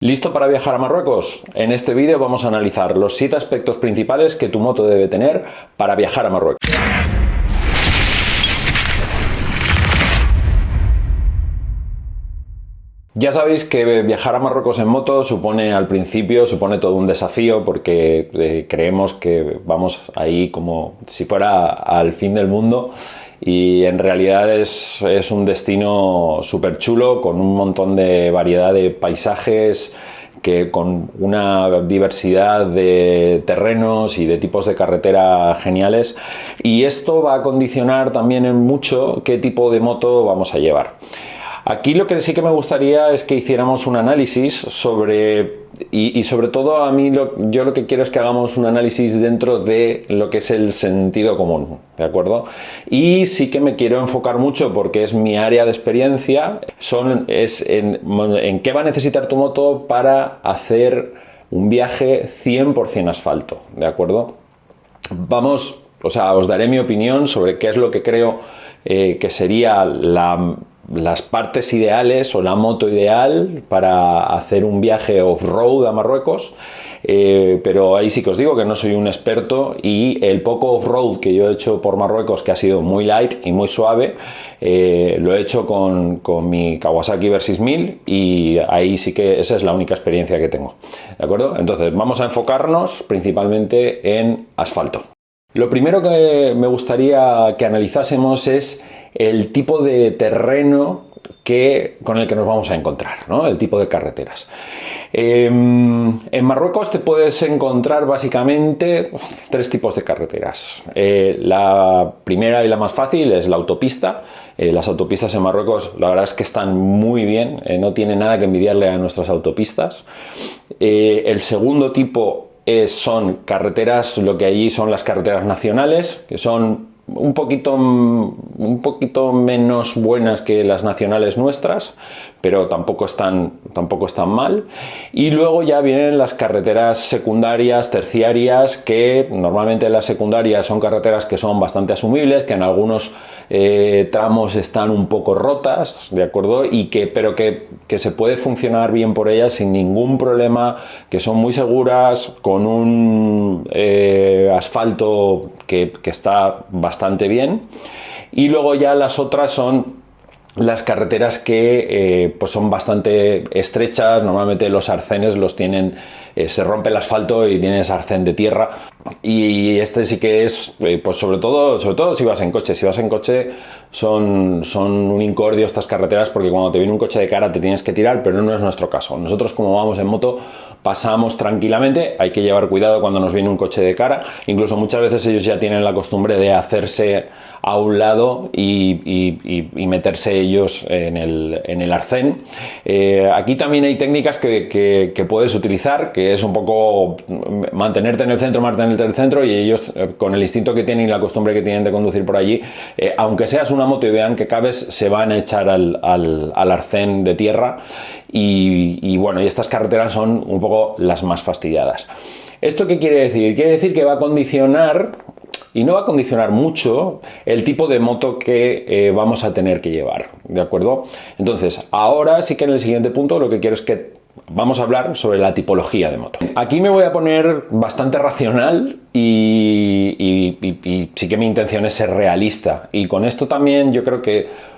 ¿Listo para viajar a Marruecos? En este vídeo vamos a analizar los 7 aspectos principales que tu moto debe tener para viajar a Marruecos. Ya sabéis que viajar a Marruecos en moto al principio supone todo un desafío porque creemos que vamos ahí como si fuera al fin del mundo. Y en realidad es un destino súper chulo, con un montón de variedad de paisajes, con una diversidad de terrenos y de tipos de carretera geniales. Y esto va a condicionar también en mucho qué tipo de moto vamos a llevar. Aquí lo que sí que me gustaría es que hiciéramos un análisis sobre, y sobre todo a mí yo lo que quiero es que hagamos un análisis dentro de lo que es el sentido común, ¿de acuerdo? Y sí que me quiero enfocar mucho, porque es mi área de experiencia, en qué va a necesitar tu moto para hacer un viaje 100% asfalto, ¿de acuerdo? Os daré mi opinión sobre qué es lo que creo que sería las partes ideales o la moto ideal para hacer un viaje off-road a Marruecos, pero ahí sí que os digo que no soy un experto, y el poco off-road que yo he hecho por Marruecos, que ha sido muy light y muy suave, lo he hecho con mi Kawasaki Versys 1000, y ahí sí que esa es la única experiencia que tengo, ¿de acuerdo? Entonces vamos a enfocarnos principalmente en asfalto. Lo primero que me gustaría que analizásemos es el tipo de terreno con el que nos vamos a encontrar, ¿no? El tipo de carreteras. En Marruecos te puedes encontrar básicamente 3 tipos de carreteras. La primera y la más fácil es la autopista. Las autopistas en Marruecos, la verdad es que están muy bien, no tiene nada que envidiarle a nuestras autopistas. El segundo tipo son carreteras, lo que allí son las carreteras nacionales, que son un poquito menos buenas que las nacionales nuestras, pero tampoco están mal. Y luego ya vienen las carreteras secundarias, terciarias, que normalmente las secundarias son carreteras que son bastante asumibles, que en algunos tramos están un poco rotas, ¿de acuerdo? Pero que se puede funcionar bien por ellas sin ningún problema, que son muy seguras, con un asfalto que está bastante bien. Y luego ya las otras son las carreteras que pues son bastante estrechas. Normalmente los arcenes los tienen, se rompe el asfalto y tienes arcén de tierra, y este sí que es, pues sobre todo si vas en coche. Si vas en coche son un incordio estas carreteras, porque cuando te viene un coche de cara te tienes que tirar, pero no es nuestro caso. Nosotros, como vamos en moto, pasamos tranquilamente. Hay que llevar cuidado cuando nos viene un coche de cara. Incluso muchas veces ellos ya tienen la costumbre de hacerse a un lado y meterse ellos en el arcén. Aquí también hay técnicas que puedes utilizar, que es un poco mantenerte en el centro, y ellos, con el instinto que tienen y la costumbre que tienen de conducir por allí, aunque seas una moto y vean que cabes, se van a echar al arcén de tierra. Y bueno, y estas carreteras son un poco las más fastidiadas. ¿Esto qué quiere decir? Quiere decir que va a condicionar, y no va a condicionar mucho, el tipo de moto que vamos a tener que llevar, ¿de acuerdo? Entonces, ahora sí que en el siguiente punto lo que quiero es que vamos a hablar sobre la tipología de moto. Aquí me voy a poner bastante racional y sí que mi intención es ser realista. Y con esto también yo creo que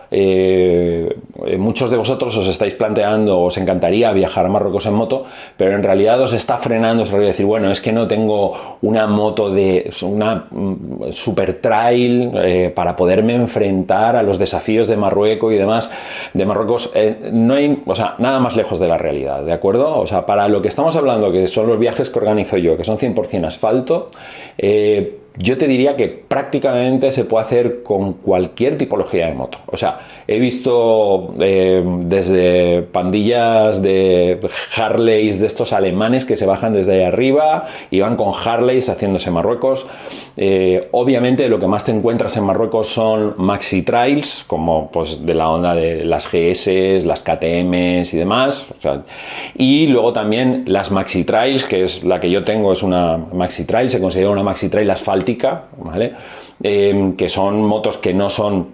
muchos de vosotros os estáis planteando, os encantaría viajar a Marruecos en moto, pero en realidad os está frenando ese rollo de decir, bueno, es que no tengo una moto una super trail para poderme enfrentar a los desafíos de Marruecos y demás. De Marruecos no hay, nada más lejos de la realidad, ¿de acuerdo? O sea, para lo que estamos hablando, que son los viajes que organizo yo, que son 100% asfalto, yo te diría que prácticamente se puede hacer con cualquier tipología de moto. O sea, he visto desde pandillas de Harleys de estos alemanes que se bajan desde ahí arriba y van con Harleys haciéndose Marruecos. Obviamente lo que más te encuentras en Marruecos son maxi trails, como pues de la onda de las GS, las KTMs y demás. O sea, y luego también las maxi trails, que es la que yo tengo, es una maxi trail, se considera una maxi trail asfáltica, ¿vale? Que son motos que no son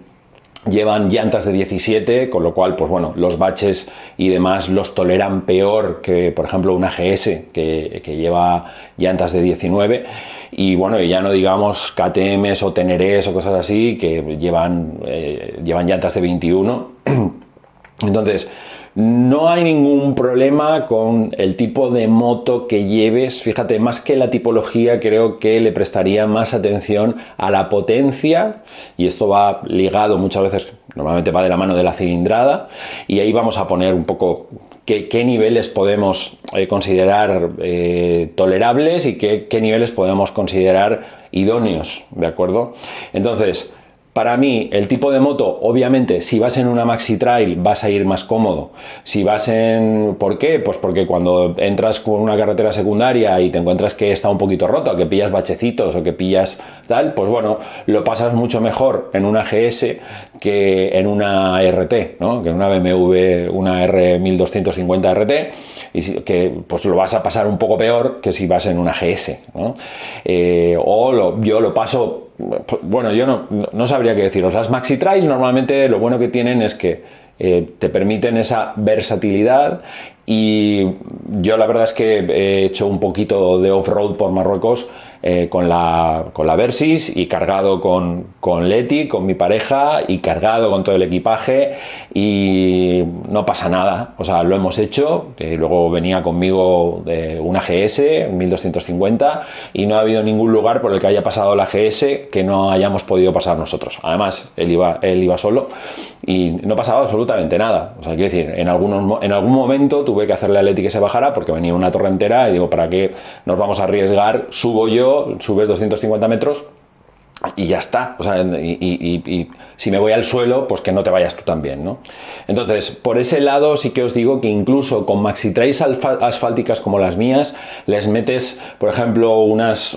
llevan llantas de 17, con lo cual, pues bueno, los baches y demás los toleran peor que, por ejemplo, una GS que lleva llantas de 19. Y bueno, y ya no digamos KTMs o Tenerés o cosas así que llevan llantas de 21. Entonces, no hay ningún problema con el tipo de moto que lleves. Fíjate, más que la tipología, creo que le prestaría más atención a la potencia, y esto va ligado muchas veces, normalmente va de la mano de la cilindrada, y ahí vamos a poner un poco qué niveles podemos considerar tolerables y qué niveles podemos considerar idóneos, ¿de acuerdo? Entonces, para mí, el tipo de moto, obviamente, si vas en una Maxi Trail vas a ir más cómodo. Si vas en... ¿Por qué? Pues porque cuando entras con una carretera secundaria y te encuentras que está un poquito roto, que pillas bachecitos o que pillas tal, pues bueno, lo pasas mucho mejor en una GS que en una RT, ¿no? Que en una BMW, una R1250 RT, y que pues lo vas a pasar un poco peor que si vas en una GS, ¿no? Yo lo paso... Bueno, yo no sabría qué deciros. Las Maxi Trails normalmente lo bueno que tienen es que te permiten esa versatilidad, y yo la verdad es que he hecho un poquito de off-road por Marruecos con la Versys, y cargado con Leti, con mi pareja, y cargado con todo el equipaje, y no pasa nada. O sea, lo hemos hecho. Luego venía conmigo una GS 1250 y no ha habido ningún lugar por el que haya pasado la GS que no hayamos podido pasar nosotros. Además, él iba solo y no pasaba absolutamente nada. O sea, quiero decir, en algún momento tuve que hacerle a Leti que se bajara porque venía una torrentera, y digo, ¿para qué nos vamos a arriesgar? Subo yo, subes 250 metros y ya está. O sea, y si me voy al suelo, pues que no te vayas tú también, ¿no? Entonces, por ese lado sí que os digo que incluso con Maxi Trails asfálticas como las mías, les metes, por ejemplo,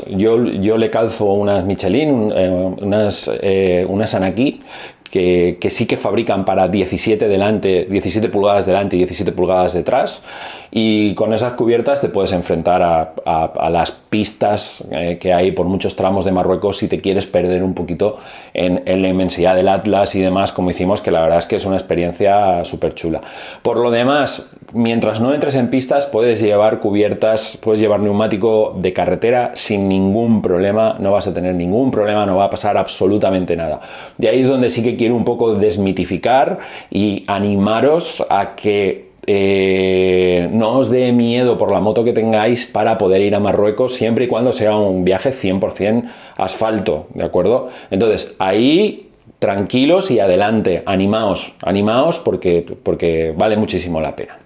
yo le calzo unas Michelin, unas Anaki, que sí que fabrican para 17 pulgadas delante y 17 pulgadas detrás, y con esas cubiertas te puedes enfrentar a las pistas que hay por muchos tramos de Marruecos si te quieres perder un poquito en la inmensidad del Atlas y demás, como hicimos, que la verdad es que es una experiencia súper chula. Por lo demás, mientras no entres en pistas, puedes llevar cubiertas, puedes llevar neumático de carretera sin ningún problema, no vas a tener ningún problema, no va a pasar absolutamente nada. De ahí es donde sí que quiero un poco desmitificar y animaros a que no os dé miedo por la moto que tengáis para poder ir a Marruecos, siempre y cuando sea un viaje 100% asfalto, ¿de acuerdo? Entonces, ahí tranquilos y adelante, animaos porque vale muchísimo la pena.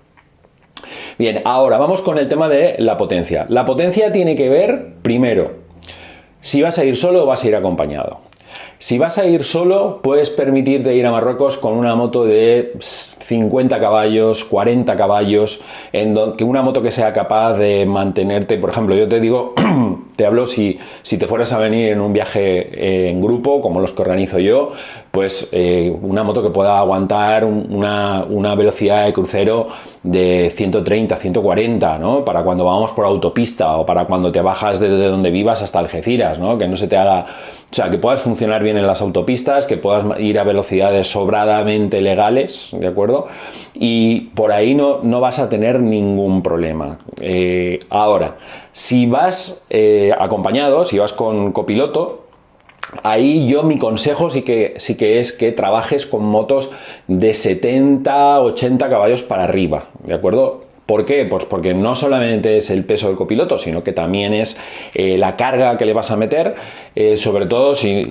Bien, ahora vamos con el tema de la potencia. La potencia tiene que ver, primero, si vas a ir solo o vas a ir acompañado. Si vas a ir solo, puedes permitirte ir a Marruecos con una moto de 50 caballos, 40 caballos, que una moto que sea capaz de mantenerte. Por ejemplo, yo te digo, te hablo si te fueras a venir en un viaje en grupo, como los que organizo yo, pues una moto que pueda aguantar una velocidad de crucero de 130, 140, ¿no? Para cuando vamos por autopista, o para cuando te bajas desde donde vivas hasta Algeciras, ¿no? Que no se te haga... O sea, que puedas funcionar bien en las autopistas, que puedas ir a velocidades sobradamente legales, ¿de acuerdo? Y por ahí no vas a tener ningún problema. Ahora, si vas acompañado, si vas con copiloto, ahí mi consejo sí que es que trabajes con motos de 70, 80 caballos para arriba, ¿de acuerdo? ¿Por qué? Pues porque no solamente es el peso del copiloto, sino que también es la carga que le vas a meter, sobre todo si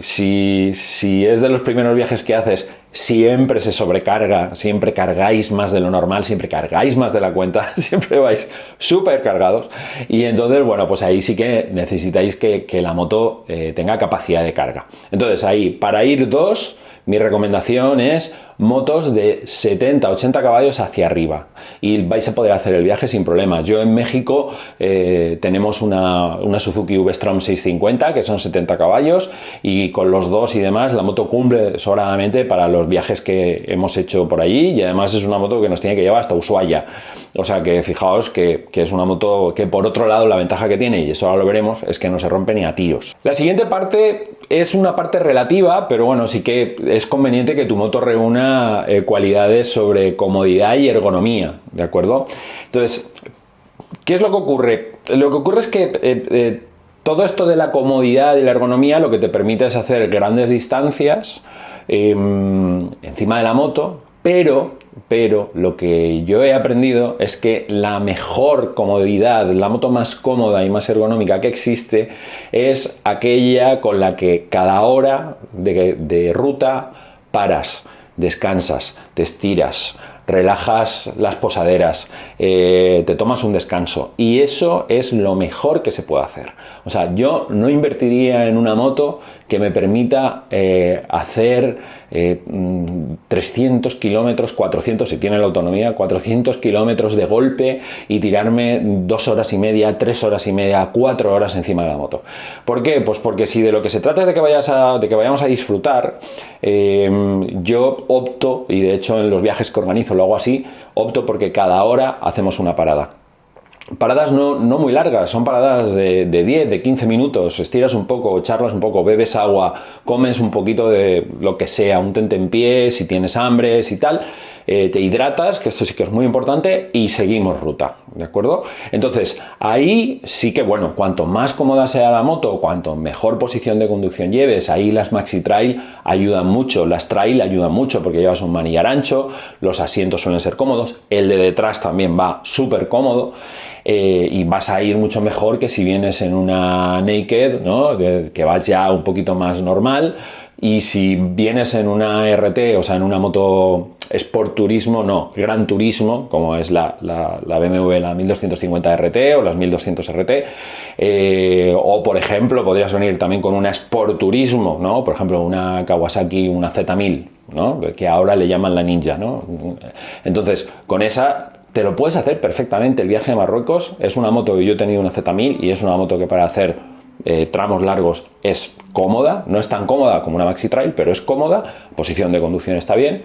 es de los primeros viajes que haces, siempre se sobrecarga, siempre cargáis más de lo normal, siempre cargáis más de la cuenta, siempre vais súper cargados, y entonces, bueno, pues ahí sí que necesitáis que la moto tenga capacidad de carga. Entonces ahí, para ir dos, mi recomendación es motos de 70-80 caballos hacia arriba y vais a poder hacer el viaje sin problemas. Yo en México tenemos una Suzuki V-Strom 650 que son 70 caballos y con los dos y demás la moto cumple sobradamente para los viajes que hemos hecho por allí, y además es una moto que nos tiene que llevar hasta Ushuaia. O sea que fijaos que es una moto que, por otro lado, la ventaja que tiene, y eso ahora lo veremos, es que no se rompe ni a tiros. La siguiente parte es una parte relativa, pero bueno, sí que es conveniente que tu moto reúna cualidades sobre comodidad y ergonomía, ¿de acuerdo? Entonces, ¿qué es lo que ocurre? Lo que ocurre es que todo esto de la comodidad y la ergonomía lo que te permite es hacer grandes distancias encima de la moto, pero lo que yo he aprendido es que la mejor comodidad, la moto más cómoda y más ergonómica que existe es aquella con la que cada hora de ruta paras, descansas, te estiras, relajas las posaderas, te tomas un descanso, y eso es lo mejor que se puede hacer. O sea, yo no invertiría en una moto que me permita hacer 300 kilómetros, 400 si tiene la autonomía, 400 kilómetros de golpe y tirarme 2 horas y media, 3 horas y media, 4 horas encima de la moto. ¿Por qué? Pues porque si de lo que se trata es de que vayamos a disfrutar, yo opto, y de hecho en los viajes que organizo lo hago así, opto porque cada hora hacemos una parada. Paradas no muy largas, son paradas de 10, de 15 minutos, estiras un poco, charlas un poco, bebes agua, comes un poquito de lo que sea, un tentempié, si tienes hambre, si tal, te hidratas, que esto sí que es muy importante, y seguimos ruta, ¿de acuerdo? Entonces, ahí sí que, bueno, cuanto más cómoda sea la moto, cuanto mejor posición de conducción lleves, ahí las Maxi Trail ayudan mucho, las Trail ayudan mucho porque llevas un manillar ancho, los asientos suelen ser cómodos, el de detrás también va súper cómodo. Y vas a ir mucho mejor que si vienes en una Naked, ¿no? que vas ya un poquito más normal, y si vienes en una RT, o sea, en una moto Sport Turismo, no, Gran Turismo, como es la BMW, la 1250 RT o las 1200 RT, o por ejemplo, podrías venir también con una Sport Turismo, ¿no? Por ejemplo, una Kawasaki, una Z1000, ¿no? Que ahora le llaman la Ninja, ¿no? Entonces, con esa te lo puedes hacer perfectamente. El viaje a Marruecos es una moto que yo he tenido, una Z1000, y es una moto que para hacer tramos largos es cómoda, no es tan cómoda como una Maxi Trail, pero es cómoda, posición de conducción está bien.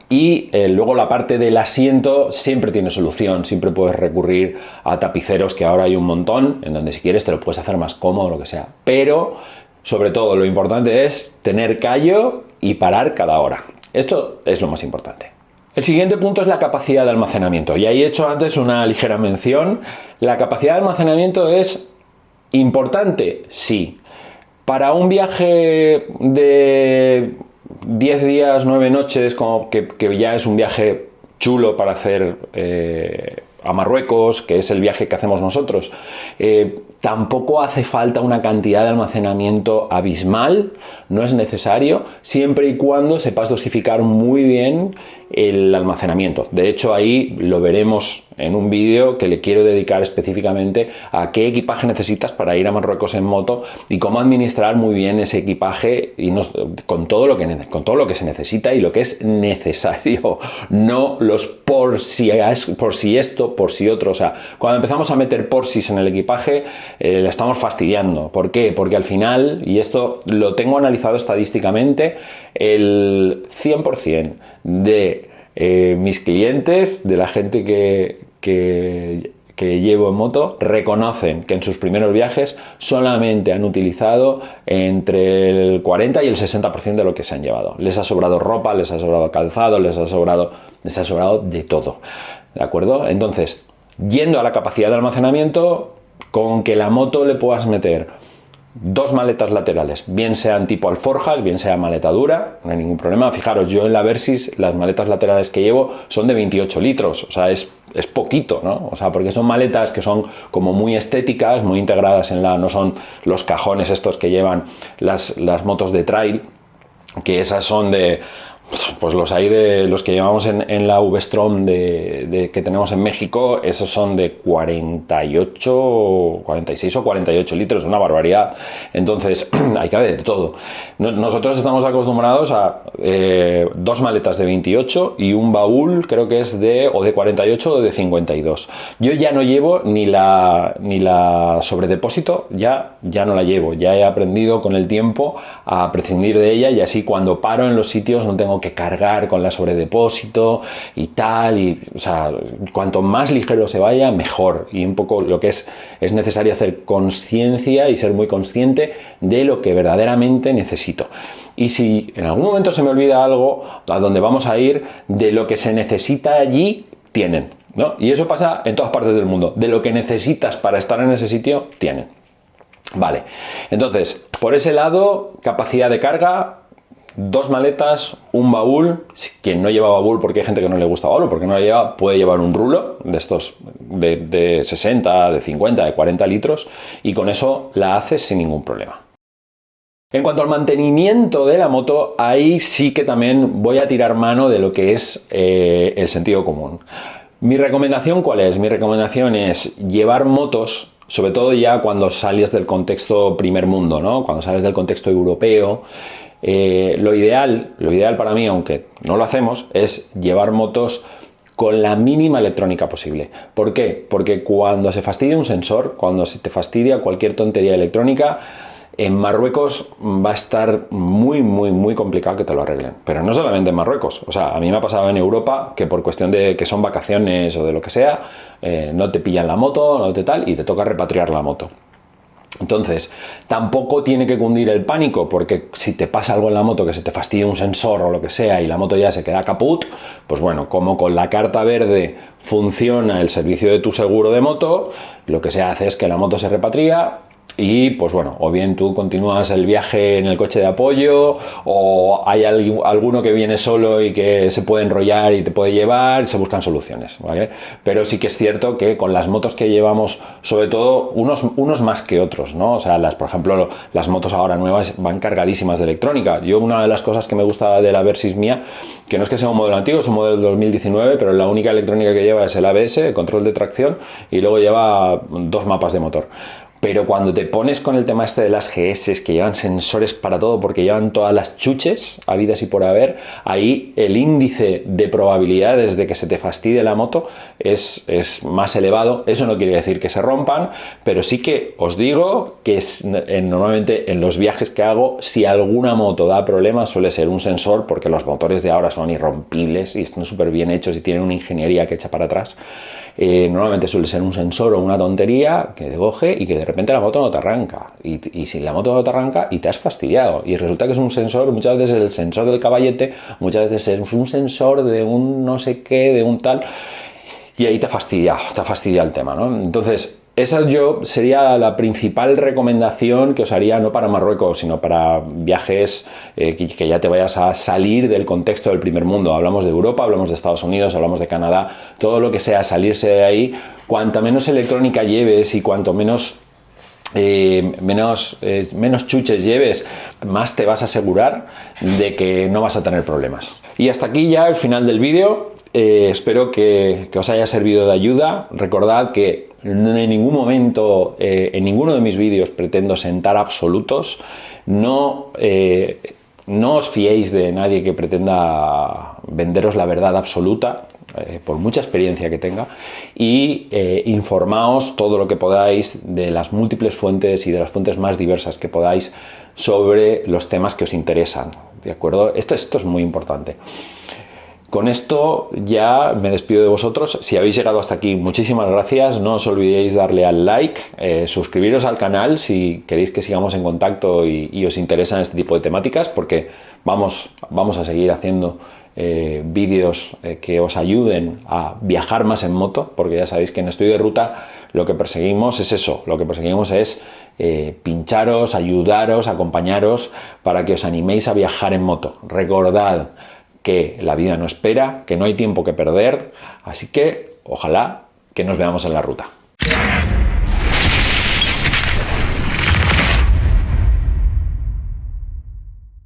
Y luego la parte del asiento siempre tiene solución, siempre puedes recurrir a tapiceros, que ahora hay un montón, en donde si quieres te lo puedes hacer más cómodo, lo que sea. Pero sobre todo lo importante es tener callo y parar cada hora. Esto es lo más importante. El siguiente punto es la capacidad de almacenamiento, y ahí he hecho antes una ligera mención. La capacidad de almacenamiento es importante, sí. Para un viaje de 10 días, 9 noches, como que ya es un viaje chulo para hacer a Marruecos, que es el viaje que hacemos nosotros, tampoco hace falta una cantidad de almacenamiento abismal, no es necesario, siempre y cuando sepas dosificar muy bien el almacenamiento. De hecho, ahí lo veremos en un vídeo que le quiero dedicar específicamente a qué equipaje necesitas para ir a Marruecos en moto y cómo administrar muy bien ese equipaje y con todo lo que se necesita y lo que es necesario, no los por si esto, por si otro. O sea, cuando empezamos a meter porsis en el equipaje, le estamos fastidiando. ¿Por qué? Porque al final, y esto lo tengo analizado estadísticamente, el 100% de mis clientes, de la gente que llevo en moto, reconocen que en sus primeros viajes solamente han utilizado entre el 40 y el 60% de lo que se han llevado. Les ha sobrado ropa, les ha sobrado calzado, les ha sobrado de todo, ¿de acuerdo? Entonces, yendo a la capacidad de almacenamiento, con que la moto le puedas meter 2 maletas laterales, bien sean tipo alforjas, bien sea maleta dura, no hay ningún problema. Fijaros, yo en la Versys las maletas laterales que llevo son de 28 litros, o sea, es poquito, ¿no? O sea, porque son maletas que son como muy estéticas, muy integradas no son los cajones estos que llevan las motos de trail, que esas son de Pues los hay de los que llevamos en la V-Strom que tenemos en México, esos son de 48, 46 o 48 litros, una barbaridad. Entonces, hay que haber de todo. Nosotros estamos acostumbrados a 2 maletas de 28 y un baúl, creo que es de 48 o de 52. Yo ya no llevo ni la sobredepósito, ya no la llevo. Ya he aprendido con el tiempo a prescindir de ella, y así cuando paro en los sitios no tengo que cargar con la sobredepósito y tal, o sea, cuanto más ligero se vaya, mejor. Y un poco lo que es necesario hacer conciencia y ser muy consciente de lo que verdaderamente necesito. Y si en algún momento se me olvida algo, a donde vamos a ir, de lo que se necesita allí, tienen, ¿no? Y eso pasa en todas partes del mundo. De lo que necesitas para estar en ese sitio, tienen. Vale, entonces, por ese lado, capacidad de carga, 2 maletas, un baúl. Quien no lleva baúl, porque hay gente que no le gusta baúl, porque no lo lleva, puede llevar un rulo de estos de 60, de 50, de 40 litros, y con eso la haces sin ningún problema. En cuanto al mantenimiento de la moto, ahí sí que también voy a tirar mano de lo que es el sentido común. ¿Mi recomendación cuál es? Mi recomendación es llevar motos, sobre todo ya cuando sales del contexto primer mundo, ¿no? Cuando sales del contexto europeo. Lo ideal para mí, aunque no lo hacemos, es llevar motos con la mínima electrónica posible. ¿Por qué? Porque cuando se fastidia un sensor, cuando se te fastidia cualquier tontería electrónica, en Marruecos va a estar muy complicado que te lo arreglen. Pero no solamente en Marruecos. O sea, a mí me ha pasado en Europa que por cuestión de que son vacaciones o de lo que sea, no te pillan la moto, no te tal, y te toca repatriar la moto. Entonces, tampoco tiene que cundir el pánico, porque si te pasa algo en la moto, que se te fastidia un sensor o lo que sea y la moto ya se queda caput, pues bueno, como con la carta verde funciona el servicio de tu seguro de moto, lo que se hace es que la moto se repatria. Y pues bueno, o bien tú continúas el viaje en el coche de apoyo, o hay alguno que viene solo y que se puede enrollar y te puede llevar, se buscan soluciones, ¿vale? Pero sí que es cierto que con las motos que llevamos, sobre todo unos más que otros, ¿no? O sea, por ejemplo, las motos ahora nuevas van cargadísimas de electrónica. Yo, una de las cosas que me gusta de la Versys mía, que no es que sea un modelo antiguo, es un modelo del 2019, pero la única electrónica que lleva es el ABS, el control de tracción, y luego lleva 2 mapas de motor. Pero cuando te pones con el tema este de las GS, que llevan sensores para todo, porque llevan todas las chuches habidas y por haber, ahí el índice de probabilidades de que se te fastidie la moto es más elevado. Eso no quiere decir que se rompan, pero sí que os digo que normalmente en los viajes que hago, si alguna moto da problemas, suele ser un sensor, porque los motores de ahora son irrompibles y están súper bien hechos y tienen una ingeniería que echa para atrás. Normalmente suele ser un sensor o una tontería que te coge y que de repente la moto no te arranca. Y si la moto no te arranca y te has fastidiado. Y resulta que es un sensor, muchas veces es el sensor del caballete, muchas veces es un sensor de un no sé qué, de un tal. Y ahí te ha fastidiado el tema, ¿no? Entonces, esa sería la principal recomendación que os haría, no para Marruecos, sino para viajes que ya te vayas a salir del contexto del primer mundo. Hablamos de Europa, hablamos de Estados Unidos, hablamos de Canadá, todo lo que sea salirse de ahí. Cuanta menos electrónica lleves y cuanto menos chuches lleves, más te vas a asegurar de que no vas a tener problemas. Y hasta aquí ya el final del vídeo. Espero que os haya servido de ayuda. Recordad que en ningún momento, en ninguno de mis vídeos pretendo sentar absolutos. No os fiéis de nadie que pretenda venderos la verdad absoluta, por mucha experiencia que tenga, y informaos todo lo que podáis de las múltiples fuentes y de las fuentes más diversas que podáis sobre los temas que os interesan, ¿de acuerdo? Esto es muy importante. Con esto ya me despido de vosotros. Si habéis llegado hasta aquí, muchísimas gracias. No os olvidéis darle al like, suscribiros al canal si queréis que sigamos en contacto y os interesan este tipo de temáticas, porque vamos a seguir haciendo vídeos que os ayuden a viajar más en moto, porque ya sabéis que en Estudio de Ruta lo que perseguimos es eso, lo que perseguimos es pincharos, ayudaros, acompañaros para que os animéis a viajar en moto. Recordad que la vida no espera, que no hay tiempo que perder, así que ojalá que nos veamos en la ruta.